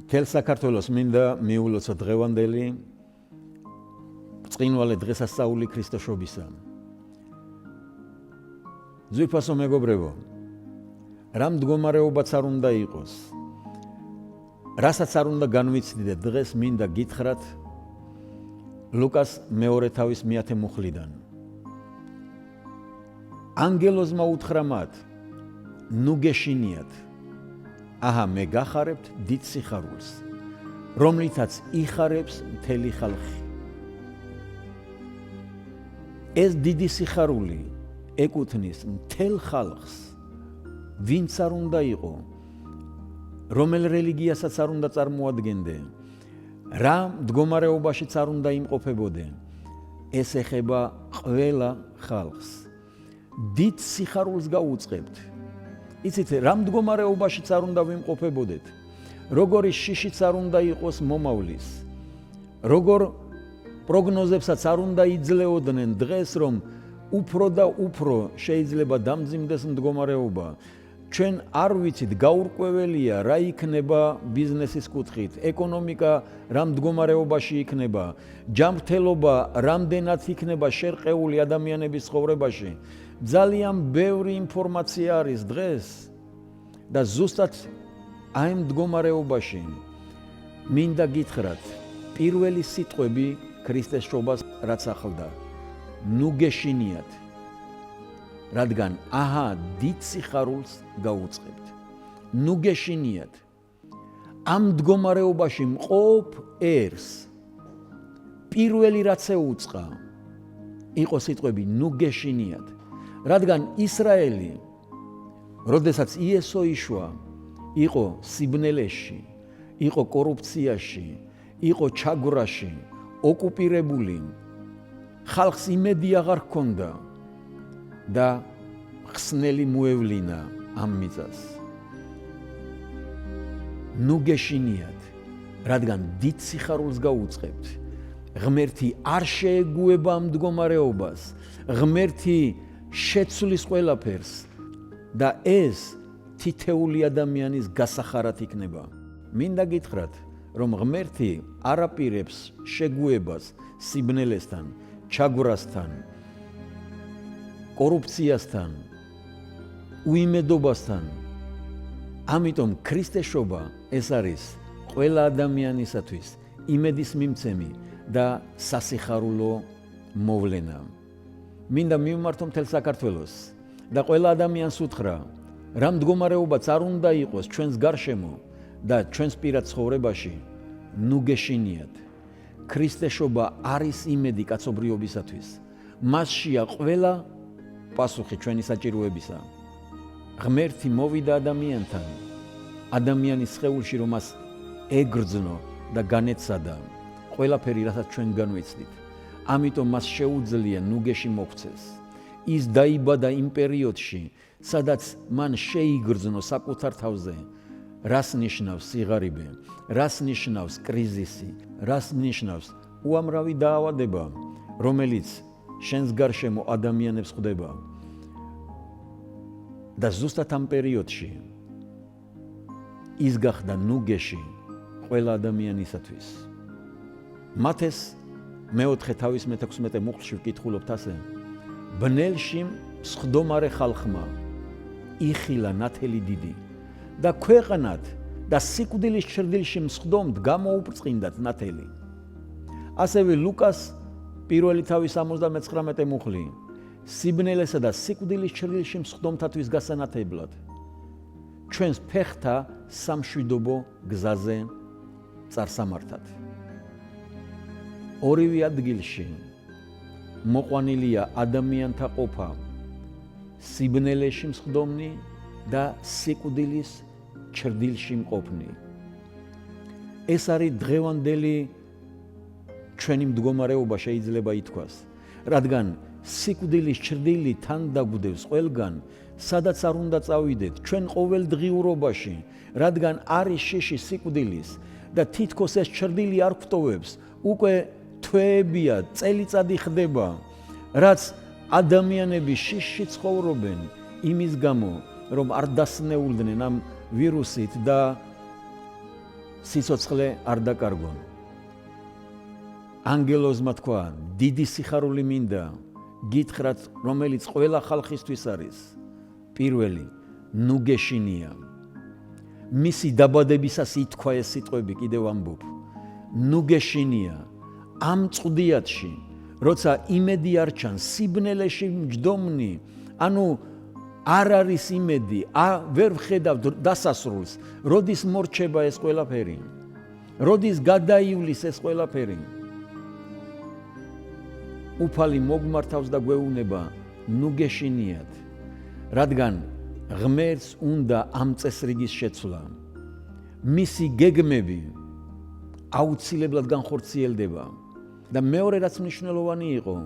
მთელ საქართველოს მინდა მიულოცო დღევანდელი ბრწყინვალე დღესასწაული ქრისტეშობისა. ძვირფასო მეგობრებო, რა მდგომარეობაც არ უნდა იყოს, რასაც არ უნდა განვიცდიდეთ დღეს მინდა გითხრათ ლუკას მეორე თავის 100 მუხლიდან. ანგელოზმა უთხრა მათ, ნუ გეშინიათ, აჰა მე გახარებთ დიდ სიხარულს, რომლითაც იხარებს მთელი ხალხი. ეს დიდი სიხარული ეკუთვნის მთელ ხალხს, ვინც არ უნდა იყო, რომელ რელიგიასაც არ უნდა წარმოადგენდე, რა მდგომარეობაშიც არ უნდა იმყოფებოდე, ეს ეხება ყველა ხალხს. დიდ სიხარულს გაუწყებთ. იცით, რა მდგომარეობაშიც არ უნდა ვიმყოფებოდეთ, როგორი შიშიც არ უნდა იყოს მომავლის, როგორ პროგნოზებსაც არ უნდა იძლეოდნენ დღეს, რომ უფრო და უფრო შეიძლება დამძიმდეს მდგომარეობა. ჩვენ არ ვიცით, გაურკვეველია რა იქნება ბიზნესის კუთხით, ეკონომიკა რა მდგომარეობაში იქნება, ჯანმრთელობა რამდენად იქნება შერყეული ადამიანების ცხოვრებაში. ძალიან ბევრი ინფორმაცია არის დღეს და ზუსტად აი მდგომარეობაში მინდა გითხრათ პირველი სიტყვები ქრისტეს შობას რაც ახლდა. ნუ გეშინიათ, რადგან აჰა დიდ სიხარულს გაუწყებთ. ნუ გეშინიათ. ამ მდგომარეობაში მყოფ ერს პირველი რაც ეუწყა იყო სიტყვები ნუ გეშინიათ. რადგან ისრაელი, როდესაც იესო იშვა, იყო სიბნელეში, იყო კორუფციაში, იყო ჩაგვრაში, ოკუპირებული, ხალხს იმედი აღარ ჰქონდა და ხსნელი მოევლინა ამ მიწას. ნუ გეშინიათ, რადგან დიდ სიხარულს გაუწყებთ. ღმერთი არ შეეგუება ამ მდგომარეობას, ღმერთი შეცვლის ყველაფერს და ეს თითეული ადამიანის გასახარად იქნება. მინდა გითხრათ, რომ ღმერთი არ აპირებს შეგუებას სიბნელესთან, ჩაგვრასთან, კორუფციასთან, უიმედობასთან. ამიტომ ქრისტეშობა ეს არის ყველა ადამიანისათვის იმედის მიმცემი და სასიხარულო მოვლენა. მინდა მივმართო მთელ საქართველოს და ყველა ადამიანს უთხრა, რა მდგომარეობაც არ უნდა იყოს ჩვენს გარშემო და ჩვენს პირად ცხოვრებაში, ნუ გეშინიათ. ქრისტეშობა არის იმედი კაცობრიობისათვის. მასშია ყველა პასუხი ჩვენი საჭიროებისა. ღმერთი მოვიდა ადამიანთან, ადამიანის სხეულში, რომ მას ეგრძნო და განეცადა ყველაფერი, რასაც ჩვენ განვიცდით. ამიტომ მას შეუძლია ნუგეში მოქცეს. ის დაიბადა იმ პერიოდში, სადაც მან შეიგრძნო საკუთარ თავზე, რას ნიშნავს სიღარიბე, რას ნიშნავს კრიზისი, რას ნიშნავს უამრავი დაავადება, რომელიც შენს გარშემო ადამიანებს ხვდება. და ზუსტად ამ პერიოდში ის გახდა ნუგეში ყველა ადამიანისათვის. მათეს მეოთხე თავის 16 მუხლში ვკითხულობთ ასე: ბნელში მსხდომარე ხალხმა იხილა ნათელი დიდი და ქვეყნად და სიკვდილის ჩრდილში მსხდომთ გამოუბრწყინდათ ნათელი. ასევე ლუკას პირველი თავის 79 მუხლი სიბნელესა და სიკვდილის ჩრდილში მსხდომთათვის გასანათებლად ჩვენს ფეხთა სამშვიდობო გზაზე წარსამართად. ორივე ადგილში მოყვანილია ადამიანთა ყოფა, სიბნელეში მსხდომნი და სიკვდილის ჩრდილში მყოფნი. ეს არის დღევანდელი ჩვენი მდგომარეობა შეიძლება ითქვას, რადგან სიკვდილის ჩრდილი თან დაგვდევს ყველგან, სადაც არ უნდა წავიდეთ ჩვენ ყოველდღიურობაში, რადგან არის შიში სიკვდილის და თითქოს ეს ჩრდილი არ გვტოვებს, უკვე თვეებია, წელიწადი ხდება, რაც ადამიანები შიშში ცხოვრობენ იმის გამო, რომ არ დასნეულდნენ ამ ვირუსით და სიცოცხლე არ დაკარგონ. ანგელოზმა თქვა, დიდი სიხარული მინდა, გითხრათ, რომელიც ყველა ხალხისთვის არის. პირველი, ნუ გეშინია. მისი დაბადებისას ითქვა ეს სიტყვები, კიდევ ამბობ. ნუ გეშინია, ამ წვდიათში, როცა იმედი არ ჩანს, სიბნელეში მჯდომნი, ანუ არ არის იმედი, ვერ ვხედავ დასასრულს, როდის მორჩება ეს ყველაფერი, როდის გადაივლის ეს ყველაფერი. უფალი მოგმართავს და გვეუბნება, ნუ გეშინიათ, რადგან ღმერთს უნდა ამ წესრიგის შეცვლა. მისი გეგმები აუცილებლად განხორციელდება და მეორე რაც მნიშვნელოვანი იყო,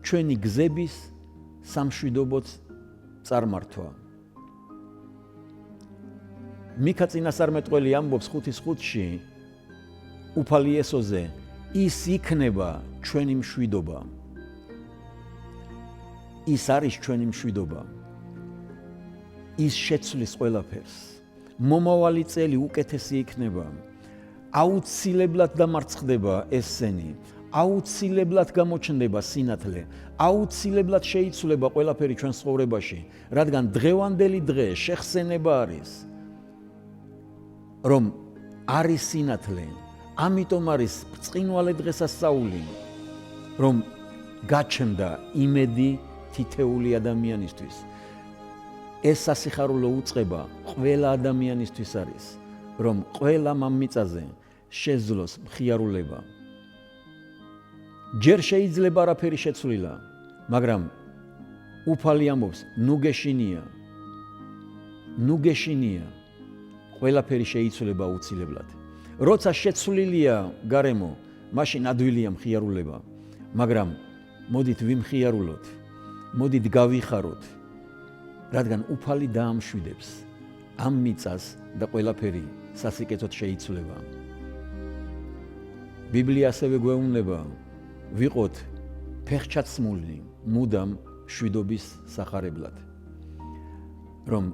ჩვენი გზების სამშვიდობოც წარმართვა. მიქა წინასწარმეტყველი ამბობს 5:5-ში, უფალი იესოზე, ის იქნება ჩვენი მშვიდობა. ის არის ჩვენი მშვიდობა. ის შეცვლის ყველაფერს. მომავალი წელი უკეთესი იქნება. აუცილებლად დამარცხდება ეს სენი. აუცილებლად გამოჩნდება სინათლე. აუცილებლად შეიცვლება ყველაფერი ჩვენ ცხოვრებაში, რადგან დღევანდელი დღე შეხსენება არის, რომ არის სინათლე. ამიტომ არის ბრწყინვალე დღესასწაული, რომ გაჩნდა იმედი თითეული ადამიანისთვის. ეს სასიხარულო უწყება ყველა ადამიანისთვის არის, რომ ყველა მამიწაზე შეძლოს მხიარულება. ჯერ შეიძლება არაფერი შეცვლილა, მაგრამ უფალი ამბობს, ნუ გეშინია. ნუ გეშინია. ყველაფერი შეიცვლება აუცილებლად. როცა შეცვლილია გარემო, მაშინ ადვილია მხიარულება, მაგრამ მოდით ვიმხიარულოთ, მოდით გავიხაროთ, რადგან უფალი დაამშვიდებს ამ მიწას და ყველაფერი სასიკეთოდ შეიცვლება. ბიბლია ასევე გვეუბნება, ვიყოთ ფეხჩაცმული მუდამ მშვიდობის სახარებლად, რომ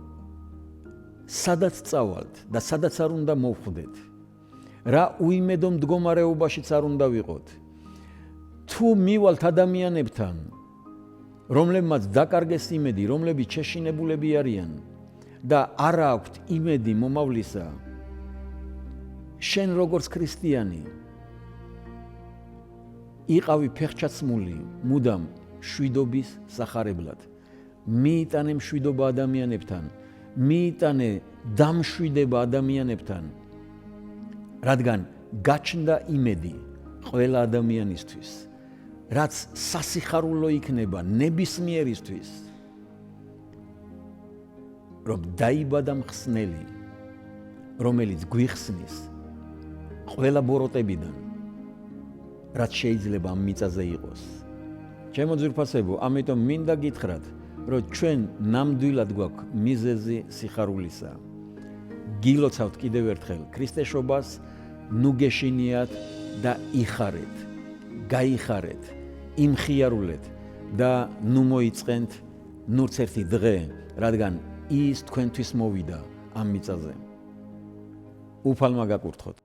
სადაც წავალთ და სადაც არ უნდა მოვხვდეთ, რა უიმედო მდგომარეობაშიც არ უნდა ვიყოთ, თუ მივალთ ადამიანებთან, რომლებმაც დაკარგეს იმედი, რომლებიც შეშინებულები არიან და არ აქვთ იმედი მომავლისა, შენ როგორც ქრისტიანი იყავი ფეხჩაცმული მუდამ მშვიდობის სახარებლად. მიიტანე მშვიდობა ადამიანებთან, მიიტანე დამშვიდება ადამიანებთან, რადგან გაჩნდა იმედი ყველა ადამიანისთვის, რაც სასიხარულო იქნება ნებისმიერისთვის, რომ დაიბადა მხსნელი, რომელიც გვიხსნის ყველა ბოროტებიდან, რაც შეიძლება ამ მიწაზე იყოს. ჩემო ძვირფასებო, ამიტომ მინდა გითხრათ, რომ ჩვენ ნამდვილად გვაქვს მიზეზი სიხარულისა. გილოცავთ კიდევ ერთხელ ქრისტეშობას, ნუ გეშინიათ და იხარეთ, გაიხარეთ, იმხიარულეთ და ნუ მოიწყენთ ნურც ერთი დღე, რადგან ის თქვენთვის მოვიდა ამ მიწაზე. უფალმა გაკურთხოთ.